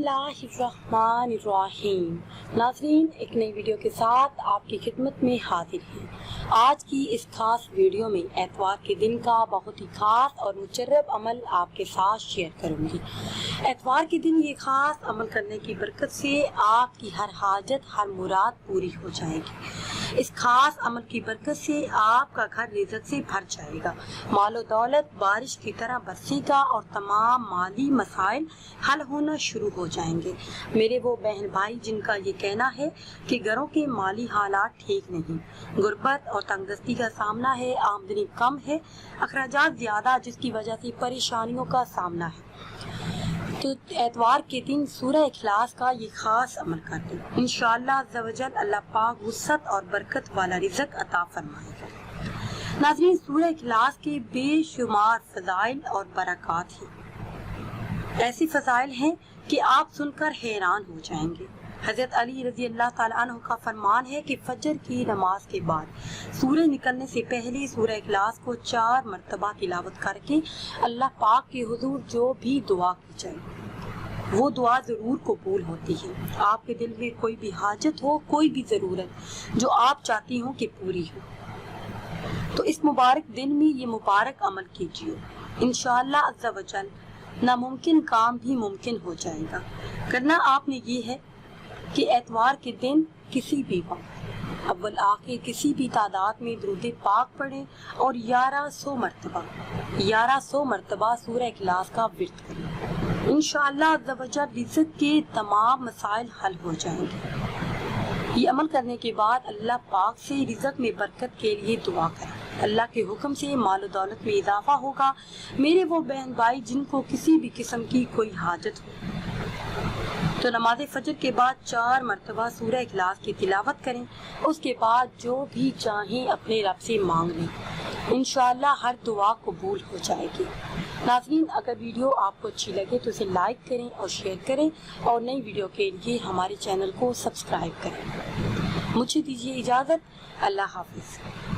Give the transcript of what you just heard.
बिस्मिल्लाहिर्रहमानिर्रहीम। नाज़रीन, एक नई वीडियो के साथ आपकी खिदमत में हाजिर हैं। आज की इस खास वीडियो में एतवार के दिन का बहुत ही खास और मुजर्रब अमल आपके साथ शेयर करूंगी। एतवार के दिन ये खास अमल करने की बरकत से आपकी हर हाजत, हर मुराद पूरी हो जाएगी। इस खास अमल की बरकत से आपका घर रिज़्क़ से भर जाएगा, मालो दौलत बारिश की तरह बरसेगा और तमाम माली मसाइल हल होना शुरू हो जाएंगे। मेरे वो बहन भाई जिनका ये कहना है कि घरों के माली हालात ठीक नहीं, गुर्बत और तंगदस्ती का सामना है, आमदनी कम है, अखराजात ज़्यादा, जिसकी वजह से परेशानियों का सामना है, तो एतवार के दिन सूरह इखलास का ये खास अमल करते हैं। इंशाअल्लाह अज़्ज़वजल अल्लाह पाक वुसअत और बरकत वाला रिज़्क़ अता फरमाएगा। नाज़रीन, सूरह इखलास के बेशुमार फ़ज़ाइल और बरक़ात हैं। ऐसी फ़ज़ाइल हैं कि आप सुनकर हैरान हो जाएंगे। हज़रत अली रज़ी अल्लाह ताला अन्हु का फरमान है कि फजर की नमाज के बाद सूरज निकलने से पहले सूरह इखलास को 4 मरतबा तिलावत करके अल्लाह पाक के हुज़ूर जो भी दुआ की जाए वो दुआ ज़रूर कबूल होती है। आपके दिल में कोई भी हाजत हो, कोई भी ज़रूरत जो आप चाहती हो कि पूरी हो, तो इस मुबारक दिन में ये मुबारक अमल कीजिए। इंशाअल्लाह अज़्ज़ व जल नामुमकिन काम भी मुमकिन हो जाएगा। करना आपने ये है कि एतवार के दिन किसी भी वक्त अव्वल आखिर किसी भी तादाद में दुरूद पाक पढ़ें और 1100 मरतबा सूरह इखलास का विर्द करें। इंशाअल्लाह अज़्ज़ व जल रिज़्क़ के तमाम मसाइल हल हो जाएंगे। ये अमल करने के बाद अल्लाह पाक से रिज़्क़ में बरकत के लिए दुआ करें। अल्लाह के हुक्म से माल दौलत में इजाफा होगा। मेरे वो बहन भाई जिनको किसी भी किस्म की कोई हाजत हो, तो नमाज फजर के बाद 4 मरतबा सूरह इखलास की तिलावत करें। उसके बाद जो भी चाहें अपने रब से मांग लें, इंशाअल्लाह हर दुआ कबूल हो जाएगी। नाज़रीन, अगर वीडियो आपको अच्छी लगे तो इसे लाइक करें और शेयर करें और नई वीडियो के लिए हमारे चैनल को सब्सक्राइब करें। मुझे दीजिए इजाज़त। अल्लाह हाफ़िज़।